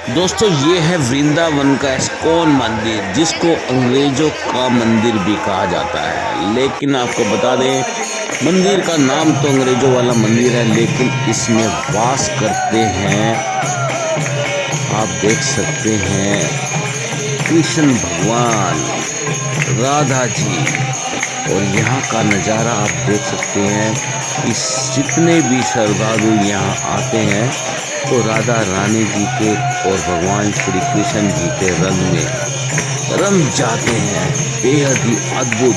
दोस्तों ये है वृंदावन का इस्कॉन मंदिर, जिसको अंग्रेजों का मंदिर भी कहा जाता है। लेकिन आपको बता दें, मंदिर का नाम तो अंग्रेजों वाला मंदिर है, लेकिन इसमें वास करते हैं, आप देख सकते हैं, कृष्ण भगवान, राधा जी। और यहाँ का नज़ारा आप देख सकते हैं कि जितने भी श्रद्धालु यहाँ आते हैं तो राधा रानी जी के और भगवान श्री कृष्ण जी के रंग में रंग जाते हैं। बेहद ही अद्भुत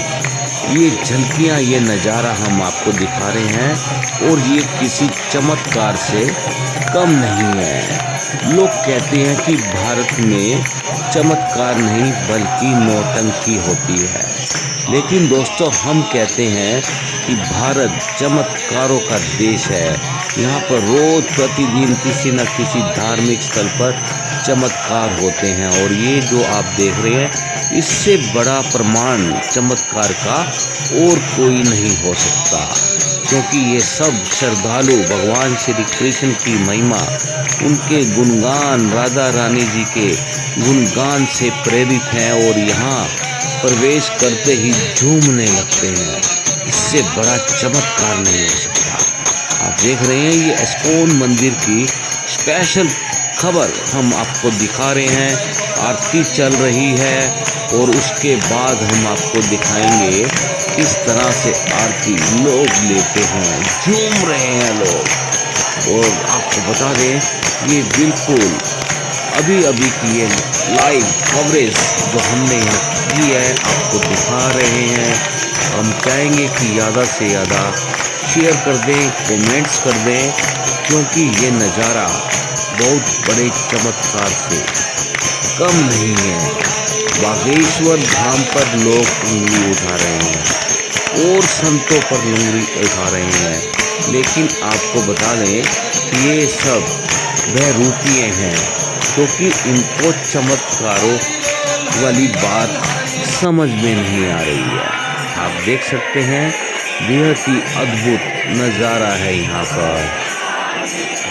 ये झलकियाँ, ये नज़ारा हम आपको दिखा रहे हैं, और ये किसी चमत्कार से कम नहीं है। लोग कहते हैं कि भारत में चमत्कार नहीं बल्कि नौटंकी होती है, लेकिन दोस्तों हम कहते हैं कि भारत चमत्कारों का देश है। यहाँ पर रोज प्रतिदिन किसी न किसी धार्मिक स्थल पर चमत्कार होते हैं, और ये जो आप देख रहे हैं, इससे बड़ा प्रमाण चमत्कार का और कोई नहीं हो सकता, क्योंकि ये सब श्रद्धालु भगवान श्री कृष्ण की महिमा, उनके गुणगान, राधा रानी जी के गुणगान से प्रेरित हैं, और यहाँ प्रवेश करते ही झूमने लगते हैं। इससे बड़ा चमत्कार नहीं हो सकता। आप देख रहे हैं, ये इस्कॉन मंदिर की स्पेशल खबर हम आपको दिखा रहे हैं। आरती चल रही है, और उसके बाद हम आपको दिखाएंगे किस तरह से आरती लोग लेते हैं, झूम रहे हैं लोग। और आपको बता दें, ये बिल्कुल अभी अभी की ये लाइव कवरेज जो हमने यहाँ की है, आपको दिखा रहे हैं। हम चाहेंगे कि ज़्यादा से ज़्यादा शेयर कर दें, कमेंट्स कर दें, क्योंकि ये नज़ारा बहुत बड़े चमत्कार से कम नहीं है। बागेश्वर धाम पर लोग उंगली उठा रहे हैं और संतों पर उंगली उठा रहे हैं, लेकिन आपको बता दें कि ये सब बहरूपिये हैं, क्योंकि इनको चमत्कारों वाली बात समझ में नहीं आ रही है। आप देख सकते हैं, बेहद ही अद्भुत नज़ारा है यहाँ पर।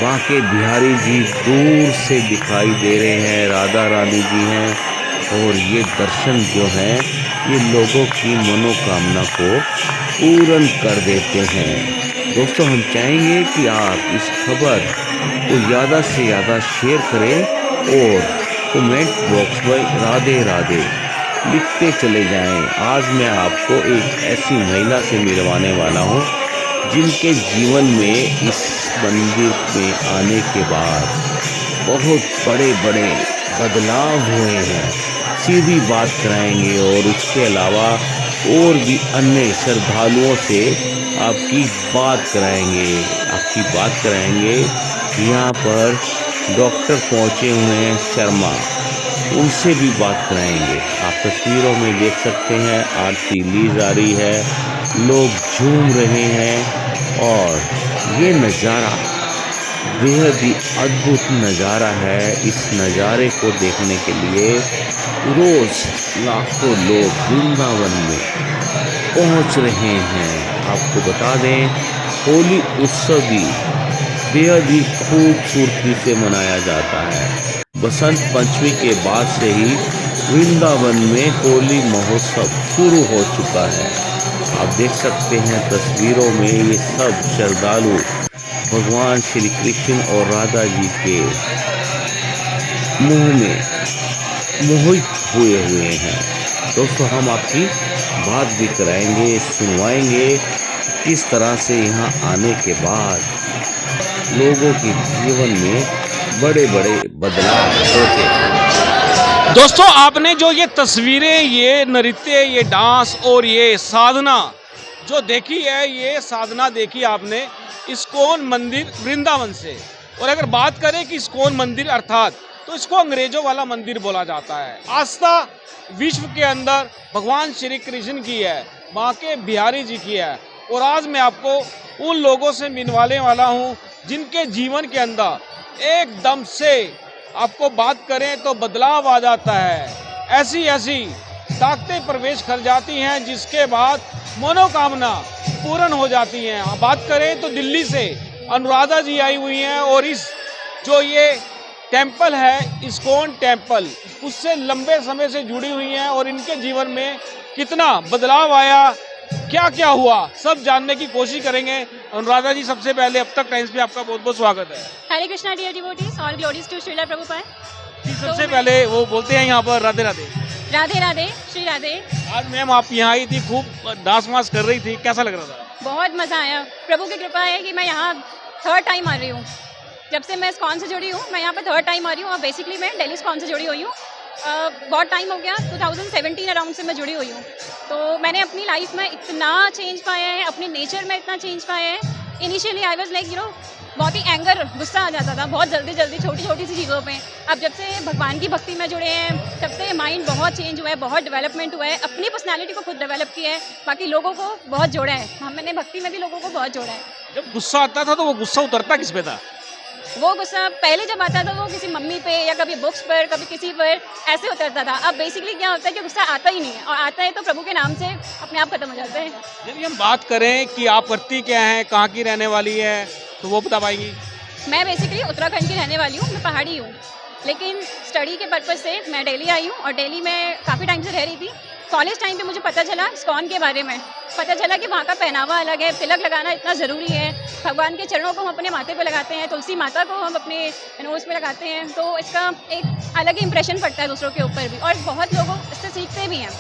बांके बिहारी जी दूर से दिखाई दे रहे हैं, राधा रानी जी हैं, और ये दर्शन जो हैं, ये लोगों की मनोकामना को पूर्ण कर देते हैं। दोस्तों हम चाहेंगे कि आप इस खबर को ज़्यादा से ज़्यादा शेयर करें, और कमेंट बॉक्स में राधे राधे लिखते चले जाएं। आज मैं आपको एक ऐसी महिला से मिलवाने वाला हूं, जिनके जीवन में इस मंदिर में आने के बाद बहुत बड़े बड़े बदलाव हुए हैं। सीधी बात कराएंगे, और उसके अलावा और भी अन्य श्रद्धालुओं से आपकी बात कराएंगे। यहाँ पर डॉक्टर पहुँचे हुए हैं शर्मा, उनसे भी बात कराएंगे। आप तस्वीरों में देख सकते हैं, आरती ली जा रही है, लोग झूम रहे हैं, और ये नज़ारा बेहद ही अद्भुत नज़ारा है। इस नज़ारे को देखने के लिए रोज़ लाखों लोग वृंदावन में पहुंच रहे हैं। आपको बता दें, होली उत्सव भी बेहद ही खूबसूरती से मनाया जाता है। बसंत पंचमी के बाद से ही वृंदावन में होली महोत्सव शुरू हो चुका है। आप देख सकते हैं तस्वीरों में, ये सब श्रद्धालु भगवान श्री कृष्ण और राधा जी के मुँह में मोहित हुए हैं। दोस्तों हम आपकी बात भी कराएंगे, सुनवाएंगे, किस तरह से यहाँ आने के बाद लोगों के जीवन में बड़े बड़े बदलाव होते हैं। दोस्तों आपने जो ये तस्वीरें, ये नृत्य, ये डांस और ये साधना जो देखी है, ये साधना देखी आपने इस्कॉन मंदिर वृंदावन से। और अगर बात करें कि इस्कॉन मंदिर अर्थात, तो इसको अंग्रेजों वाला मंदिर बोला जाता है। आस्था विश्व के अंदर भगवान श्री कृष्ण की है, बांके बिहारी जी की है। और आज मैं आपको उन लोगों से मिलवाने वाला हूँ, जिनके जीवन के अंदर एकदम से आपको बात करें तो बदलाव आ जाता है। ऐसी ऐसी ताकतें प्रवेश कर जाती हैं, जिसके बाद मनोकामना पूर्ण हो जाती हैं। बात करें तो दिल्ली से अनुराधा जी आई हुई हैं, और इस जो ये टेम्पल है इस्कॉन टेम्पल, उससे लंबे समय से जुड़ी हुई हैं और इनके जीवन में कितना बदलाव आया, क्या क्या हुआ, सब जानने की कोशिश करेंगे। अनुराधा जी, सबसे पहले अब तक टाइम्स पे आपका बहुत बहुत स्वागत है। Hare Krishna dear devotees, all glories to Srila Prabhupada. जी, सबसे पहले वो बोलते हैं यहाँ पर राधे राधे। राधे राधे, श्री राधे। आज मैम आप यहाँ आई थी, खूब डांस वांस कर रही थी, कैसा लग रहा था? बहुत मज़ा आया। प्रभु की कृपा है कि मैं यहाँ थर्ड टाइम आ रही हूँ। जब से मैं इस्कॉन से जुड़ी हूँ, मैं यहाँ पर थर्ड टाइम आ रही हूँ और बेसिकली मैं दिल्ली इस्कॉन से जुड़ी हुई हूँ। बहुत टाइम हो गया, 2017 अराउंड से मैं जुड़ी हुई हूँ। तो मैंने अपनी लाइफ में इतना चेंज पाया है, अपने नेचर में इतना चेंज पाया है। इनिशियली आई वाज लाइक बहुत ही एंगर, गुस्सा आ जाता था बहुत जल्दी जल्दी छोटी छोटी सी चीज़ों पे। अब जब से भगवान की भक्ति में जुड़े हैं, तब से माइंड बहुत चेंज हुआ है, बहुत डेवलपमेंट हुआ है। अपनी पर्सनालिटी को खुद डेवलप किया है, बाकी लोगों को बहुत जोड़ा है। मैंने भक्ति में भी लोगों को बहुत जोड़ा है। जब गुस्सा आता था तो वो गुस्सा उतरता किस पे था? वो गुस्सा पहले जब आता था वो किसी मम्मी पे या कभी बुक्स पर, कभी किसी पर ऐसे उतरता था। अब बेसिकली क्या होता है कि गुस्सा आता ही नहीं है, और आता है तो प्रभु के नाम से अपने आप खत्म हो जाता है। यदि हम बात करें कि आप करती क्या हैं, कहाँ की रहने वाली है, तो वो बता पाएंगी? मैं बेसिकली उत्तराखंड की रहने वाली हूँ, मैं पहाड़ी हूँ, लेकिन स्टडी के पर्पज़ से मैं दिल्ली आई हूँ और दिल्ली में काफ़ी टाइम से रह रही थी। कॉलेज टाइम पे मुझे पता चला इस्कॉन के बारे में, पता चला कि वहाँ का पहनावा अलग है, तिलक लगाना इतना ज़रूरी है, भगवान के चरणों को हम अपने माथे पे लगाते हैं, तुलसी माता को हम अपने नोज़ पे लगाते हैं, तो इसका एक अलग ही इंप्रेशन पड़ता है दूसरों के ऊपर भी, और बहुत लोग इससे सीखते भी हैं।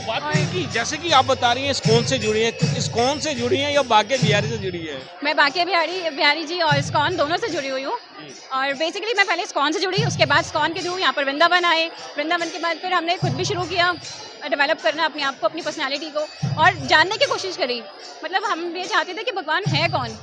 बात है कि जैसे कि आप बता रही हैं इस्कॉन से जुड़ी है, तो इस्कॉन से जुड़ी है या बाके बिहारी से जुड़ी है? मैं बाके बिहारी जी और इस्कॉन दोनों से जुड़ी हुई हूँ। और बेसिकली मैं पहले इस्कॉन से जुड़ी, उसके बाद इस्कॉन के थ्रू यहाँ पर वृंदावन आए। वृंदावन के बाद फिर हमने खुद भी शुरू किया डेवलप करना अपने आप को, अपनी पर्सनालिटी को, और जानने की कोशिश करी। मतलब हम ये चाहते थे कि भगवान है कौन,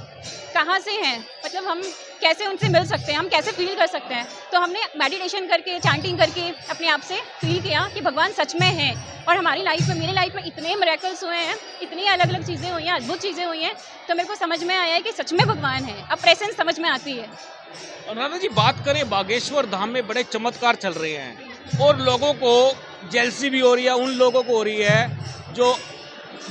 कहाँ से हैं, मतलब हम कैसे उनसे मिल सकते हैं, हम कैसे फील कर सकते हैं। तो हमने मेडिटेशन करके, चैंटिंग करके अपने आप से फील किया कि भगवान सच में है। और हमारी लाइफ में, मेरी लाइफ में इतने मिरेकल्स हुए हैं, इतनी अलग अलग चीज़ें हुई हैं, अद्भुत चीज़ें हुई हैं, तो मेरे को समझ में आया है कि सच में भगवान है। अब प्रेजेंस समझ में आती है। अनुराधा जी, बात करें बागेश्वर धाम में बड़े चमत्कार चल रहे हैं और लोगों को जेलसी भी हो रही है, उन लोगों को हो रही है जो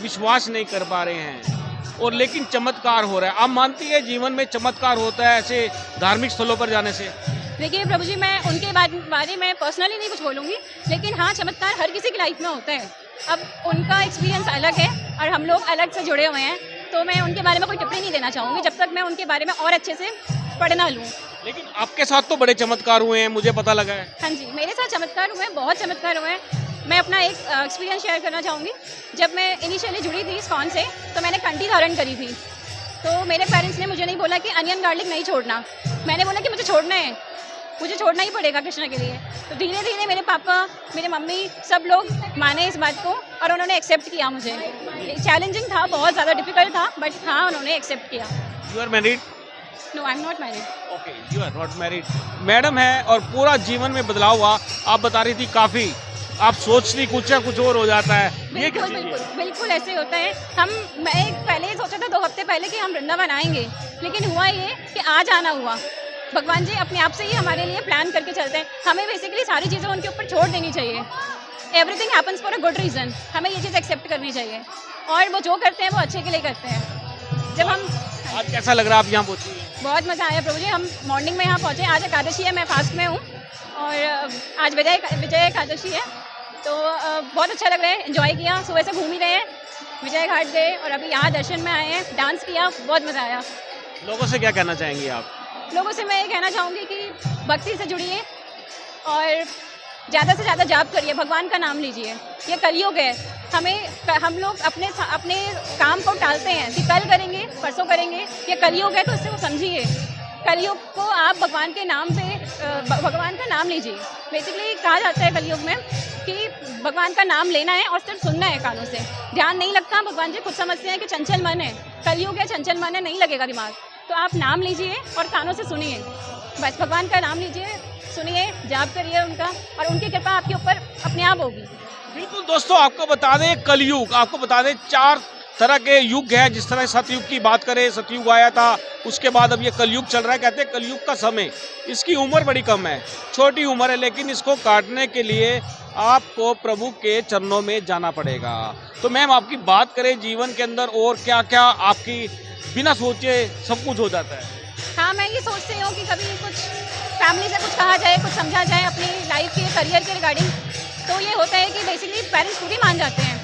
विश्वास नहीं कर पा रहे हैं, और लेकिन चमत्कार हो रहा है। आप मानती है जीवन में चमत्कार होता है ऐसे धार्मिक स्थलों पर जाने से? देखिए प्रभु जी, मैं उनके बारे में पर्सनली नहीं कुछ बोलूँगी, लेकिन हाँ, चमत्कार हर किसी की लाइफ में होता है। अब उनका एक्सपीरियंस अलग है और हम लोग अलग से जुड़े हुए हैं, तो मैं उनके बारे में कोई टिप्पणी नहीं देना चाहूँगी जब तक मैं उनके बारे में और अच्छे से पढ़ ना लूँ। लेकिन आपके साथ तो बड़े चमत्कार हुए हैं, मुझे पता लगा है। हाँ जी, मेरे साथ चमत्कार हुए हैं, बहुत चमत्कार हुए हैं। मैं अपना एक एक्सपीरियंस शेयर करना चाहूँगी। जब मैं इनिशियली जुड़ी थी इस्कॉन से, तो मैंने कंठी धारण करी थी। तो मेरे पेरेंट्स ने मुझे नहीं बोला कि अनियन गार्लिक नहीं छोड़ना, मैंने बोला कि मुझे छोड़ना है, मुझे छोड़ना ही पड़ेगा कृष्ण के लिए। तो धीरे धीरे मेरे पापा, मेरे मम्मी, सब लोग माने इस बात को और उन्होंने एक्सेप्ट किया मुझे। चैलेंजिंग था, बहुत ज़्यादा डिफिकल्ट था, बट हाँ, उन्होंने एक्सेप्ट किया। You are married? No, I am not married. Okay, you are not married. Madam है और पूरा जीवन में बदलाव हुआ, आप बता रही थी काफ़ी, आप सोचती कुछ या कुछ और हो जाता है। ये क्या बिल्कुल चीज़ है? बिल्कुल बिल्कुल ऐसे होता है। मैं पहले ही सोचा था 2 हफ्ते पहले कि हम वृंदावन आएंगे, लेकिन हुआ ये कि आज आना हुआ। भगवान जी अपने आप से ही हमारे लिए प्लान करके चलते हैं। हमें बेसिकली सारी चीज़ें उनके ऊपर छोड़ देनी चाहिए। Everything happens for a good reason, हमें ये चीज़ एक्सेप्ट करनी चाहिए, और वो जो करते हैं वो अच्छे के लिए करते हैं। जब हम आज कैसा लग रहा है आप यहाँ पहुँची? बहुत मज़ा आया प्रभु जी, हम मॉर्निंग में यहाँ पहुँचे। आज एकादशी है, मैं फास्ट में हूँ, और आज विजय एकादशी है, तो बहुत अच्छा लग रहा है। एंजॉय किया, सुबह से घूम ही रहे हैं, विजय घाट गए और अभी यहाँ दर्शन में आए हैं, डांस किया, बहुत मज़ा आया। लोगों से क्या कहना चाहेंगी आप? लोगों से मैं ये कहना चाहूँगी कि भक्ति से जुड़िए और ज़्यादा से ज़्यादा जाप करिए, भगवान का नाम लीजिए। ये कलयुग है, हम लोग अपने काम को टालते हैं कि कल करेंगे, परसों करेंगे। ये कलयुग है, तो इससे वो समझिए। कलयुग को आप भगवान के नाम पे, भगवान का नाम लीजिए। बेसिकली कहा जाता है कलयुग में कि भगवान का नाम लेना है और सिर्फ सुनना है कानों से, ध्यान नहीं लगता। भगवान जी खुद समझते हैं कि चंचल मन है, कलयुग है, चंचल मन है, नहीं लगेगा दिमाग। तो आप नाम लीजिए और कानों से सुनिए, बस भगवान का नाम लीजिए, सुनिए, जाप करिए उनका, और उनकी कृपा आपके ऊपर अपने आप होगी। बिल्कुल दोस्तों, आपको बता दें कलयुग, आपको बता दें 4 तरह के युग है। जिस तरह सतयुग की बात करें, सतयुग आया था, उसके बाद अब ये कलयुग चल रहा है। कहते हैं कलयुग का समय, इसकी उम्र बड़ी कम है, छोटी उम्र है, लेकिन इसको काटने के लिए आपको प्रभु के चरणों में जाना पड़ेगा। तो मैम, आपकी बात करें जीवन के अंदर और क्या क्या आपकी बिना सोचे सब कुछ हो जाता है? हाँ, मैं ये सोचती हूँ कि कभी कुछ फैमिली से कुछ कहा जाए, कुछ समझा जाए अपनी लाइफ के करियर के रिगार्डिंग, तो ये होता है कि बेसिकली पेरेंट्स खुद ही मान जाते हैं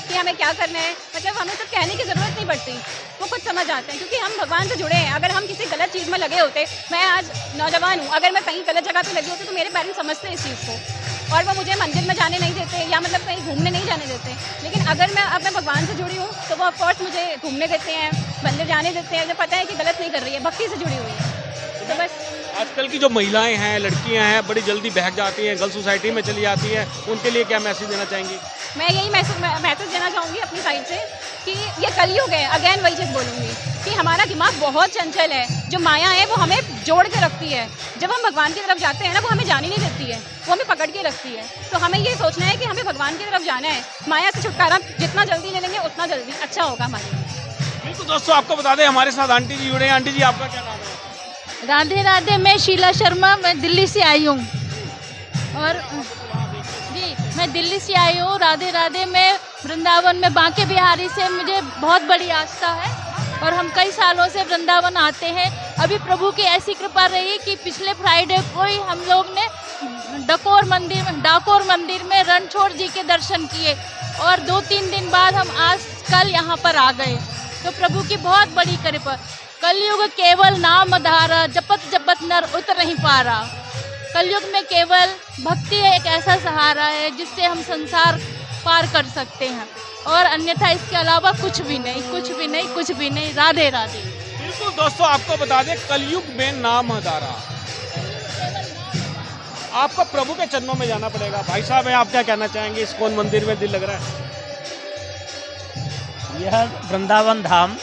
कि हमें क्या करना है। मतलब हमें तो कहने की ज़रूरत नहीं पड़ती, वो खुद समझ आते हैं क्योंकि हम भगवान से जुड़े हैं। अगर हम किसी गलत चीज़ में लगे होते, मैं आज नौजवान हूँ, अगर मैं कहीं गलत जगह पे लगी होती तो मेरे पेरेंट्स समझते इस चीज़ को और वो मुझे मंदिर में जाने नहीं देते या मतलब कहीं घूमने नहीं जाने देते। लेकिन अगर मैं अपने भगवान से जुड़ी हूँ तो वो ऑफकोर्स मुझे घूमने देते हैं, मंदिर जाने देते हैं, जब पता है कि गलत नहीं कर रही है, भक्ति से जुड़ी हुई है। तो बस आजकल की जो महिलाएं हैं, लड़कियां हैं, बड़ी जल्दी बहक जाती हैं, गर्ल्स सोसाइटी में चली जाती हैं, उनके लिए क्या मैसेज देना चाहेंगी? मैं यही मैसेज देना चाहूँगी अपनी साइड से कि ये कलयुग है। अगेन वही चीज़ बोलूँगी कि हमारा दिमाग बहुत चंचल है, जो माया है वो हमें जोड़ के रखती है। जब हम भगवान की तरफ जाते हैं ना, वो हमें जाने नहीं देती है, वो हमें पकड़ के रखती है। तो हमें ये सोचना है कि हमें भगवान की तरफ जाना है। माया से छुटकारा जितना जल्दी ले लेंगे उतना जल्दी अच्छा होगा हमारे लिए। बिल्कुल दोस्तों, आपको बता दें हमारे साथ आंटी जी जुड़े हैं। आंटी जी, आपका क्या नाम है? राधे राधे, मैं शीला शर्मा, मैं दिल्ली से आई हूँ। और जी, मैं दिल्ली से आई हूँ। राधे राधे, मैं वृंदावन में बांके बिहारी से मुझे बहुत बड़ी आस्था है और हम कई सालों से वृंदावन आते हैं। अभी प्रभु की ऐसी कृपा रही कि पिछले फ्राइडे को ही हम लोग ने डाकोर मंदिर में रणछोड़ जी के दर्शन किए और 2-3 दिन बाद हम आज कल यहाँ पर आ गए। तो प्रभु की बहुत बड़ी कृपा। कलयुग केवल नाम धारा, जपत जपत नर उतर नहीं पा रहा। कलयुग में केवल भक्ति एक ऐसा सहारा है जिससे हम संसार पार कर सकते हैं और अन्यथा इसके अलावा कुछ भी नहीं, कुछ भी नहीं, कुछ भी नहीं। राधे राधे। बिल्कुल दोस्तों, आपको बता दें कलयुग में नाम हजारा, आपको प्रभु के चरणों में जाना पड़ेगा। भाई साहब, आप क्या कहना चाहेंगे? इस्कॉन मंदिर में दिल लग रहा है? यह वृंदावन धाम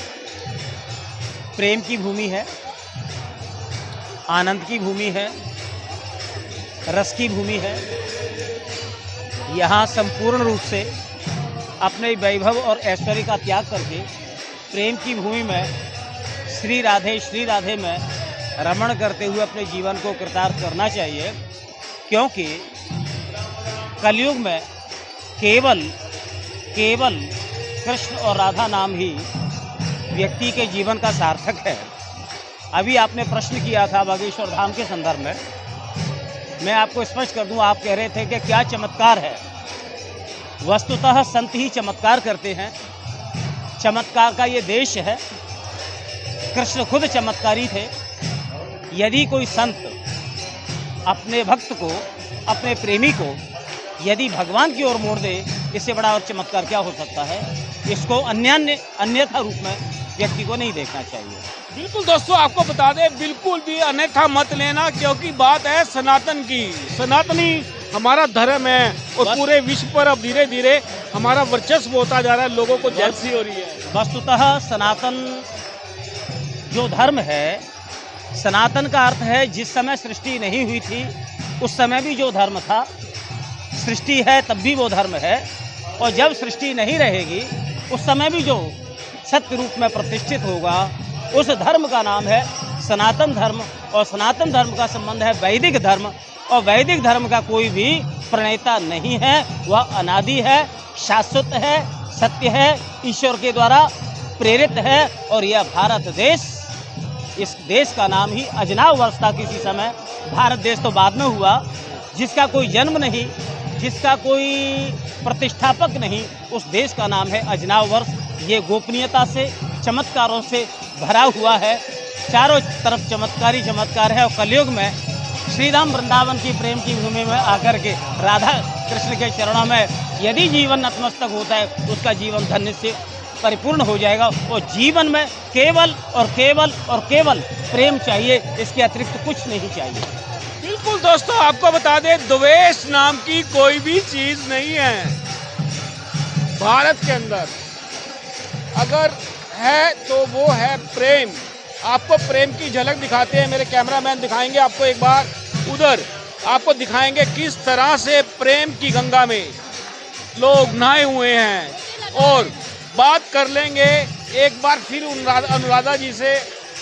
प्रेम की भूमि है, आनंद की भूमि है, रस की भूमि है। यहाँ संपूर्ण रूप से अपने वैभव और ऐश्वर्य का त्याग करके प्रेम की भूमि में श्री राधे में रमण करते हुए अपने जीवन को कृतार्थ करना चाहिए, क्योंकि कलयुग में केवल कृष्ण और राधा नाम ही व्यक्ति के जीवन का सार्थक है। अभी आपने प्रश्न किया था बागेश्वर धाम के संदर्भ में, मैं आपको स्पष्ट कर दूं। आप कह रहे थे कि क्या चमत्कार है। वस्तुतः संत ही चमत्कार करते हैं, चमत्कार का ये देश है। कृष्ण खुद चमत्कारी थे। यदि कोई संत अपने भक्त को, अपने प्रेमी को यदि भगवान की ओर मोड़ दे, इससे बड़ा और चमत्कार क्या हो सकता है। इसको अन्यथा रूप में व्यक्ति को नहीं देखना चाहिए। बिल्कुल दोस्तों, आपको बता दें बिल्कुल भी अन्यथा मत लेना, क्योंकि बात है सनातन की। सनातनी हमारा धर्म है और पूरे विश्व पर अब धीरे धीरे हमारा वर्चस्व होता जा रहा है, लोगों को जेलसी हो रही है। वस्तुतः सनातन जो धर्म है, सनातन का अर्थ है जिस समय सृष्टि नहीं हुई थी उस समय भी जो धर्म था, सृष्टि है तब भी वो धर्म है, और जब सृष्टि नहीं रहेगी उस समय भी जो सत्य रूप में प्रतिष्ठित होगा उस धर्म का नाम है सनातन धर्म। और सनातन धर्म का संबंध है वैदिक धर्म, और वैदिक धर्म का कोई भी प्रणेता नहीं है। वह अनादि है, शाश्वत है, सत्य है, ईश्वर के द्वारा प्रेरित है। और यह भारत देश, इस देश का नाम ही अजनाव वर्ष था किसी समय। भारत देश तो बाद में हुआ, जिसका कोई जन्म नहीं, जिसका कोई प्रतिष्ठापक नहीं, उस देश का नाम है अजनाव वर्ष। ये गोपनीयता से, चमत्कारों से भरा हुआ है, चारों तरफ चमत्कार है। और कलयुग में श्री राम वृंदावन की प्रेम की भूमि में आकर के राधा कृष्ण के चरणों में यदि जीवन नतमस्तक होता है, उसका जीवन धन्य से परिपूर्ण हो जाएगा। और जीवन में केवल और केवल और केवल प्रेम चाहिए, इसके अतिरिक्त कुछ नहीं चाहिए। बिल्कुल दोस्तों, आपको बता दें द्वेष नाम की कोई भी चीज नहीं है भारत के अंदर। अगर है तो वो है प्रेम। आपको प्रेम की झलक दिखाते हैं, मेरे कैमरामैन दिखाएंगे आपको एक बार उधर, आपको दिखाएंगे किस तरह से प्रेम की गंगा में लोग नहाए हुए हैं। और बात कर लेंगे एक बार फिर अनुराधा जी से।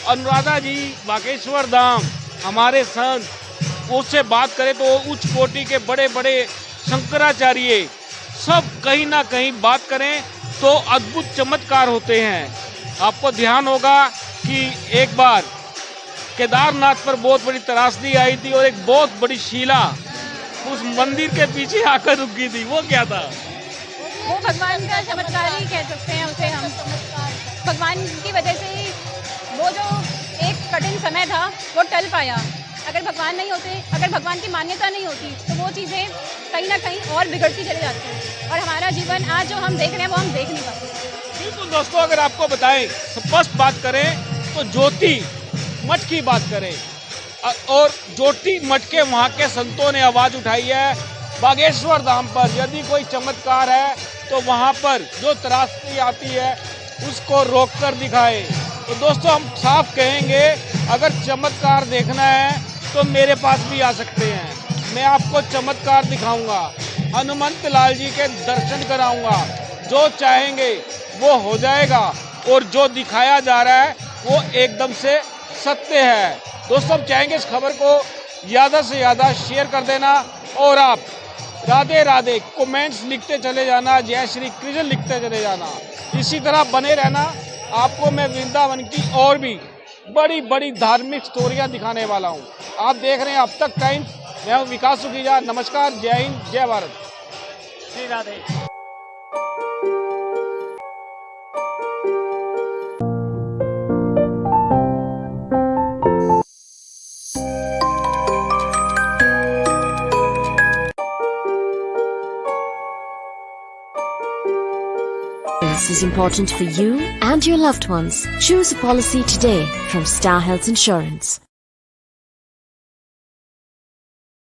अनुराधा जी बागेश्वर धाम हमारे संत, उससे बात करें तो उच्च कोटि के बड़े बड़े शंकराचार्य सब कहीं ना कहीं बात करें तो अद्भुत चमत्कार होते हैं। आपको ध्यान होगा कि एक बार केदारनाथ पर बहुत बड़ी त्रासदी आई थी और एक बहुत बड़ी शिला उस मंदिर के पीछे आकर रुक गई थी, वो क्या था? वो भगवान का चमत्कार ही कह सकते हैं उसे हम। भगवान की वजह से ही वो जो एक कठिन समय था वो टल पाया। अगर भगवान नहीं होते, अगर भगवान की मान्यता नहीं होती तो वो चीज़ें कहीं ना कहीं और बिगड़ती चली जाती और हमारा जीवन आज जो हम देख रहे हैं वो हम देख नहीं पाते। बिल्कुल दोस्तों, अगर आपको बताएं, स्पष्ट बात करें तो ज्योति मठ की बात करें और ज्योति मठ के वहाँ के संतों ने आवाज़ उठाई है बागेश्वर धाम पर यदि कोई चमत्कार है तो वहाँ पर जो त्रासदी आती है उसको रोक कर दिखाए। तो दोस्तों हम साफ कहेंगे, अगर चमत्कार देखना है तो मेरे पास भी आ सकते हैं, मैं आपको चमत्कार दिखाऊंगा, हनुमंत लाल जी के दर्शन कराऊंगा, जो चाहेंगे वो हो जाएगा और जो दिखाया जा रहा है वो एकदम से सत्य है। दोस्तों हम चाहेंगे इस खबर को ज़्यादा से ज़्यादा शेयर कर देना और आप राधे राधे कमेंट्स लिखते चले जाना, जय श्री कृष्ण लिखते चले जाना। इसी तरह बने रहना, आपको मैं वृंदावन की और भी बड़ी बड़ी धार्मिक स्टोरियां दिखाने वाला हूं। आप देख रहे हैं अब तक टाइम्स, मैं हूं विकास सुखीजा। नमस्कार, जय हिंद, जय Bharat, Shri Radhe. This is important for you and your loved ones. Choose a policy today from Star Health Insurance.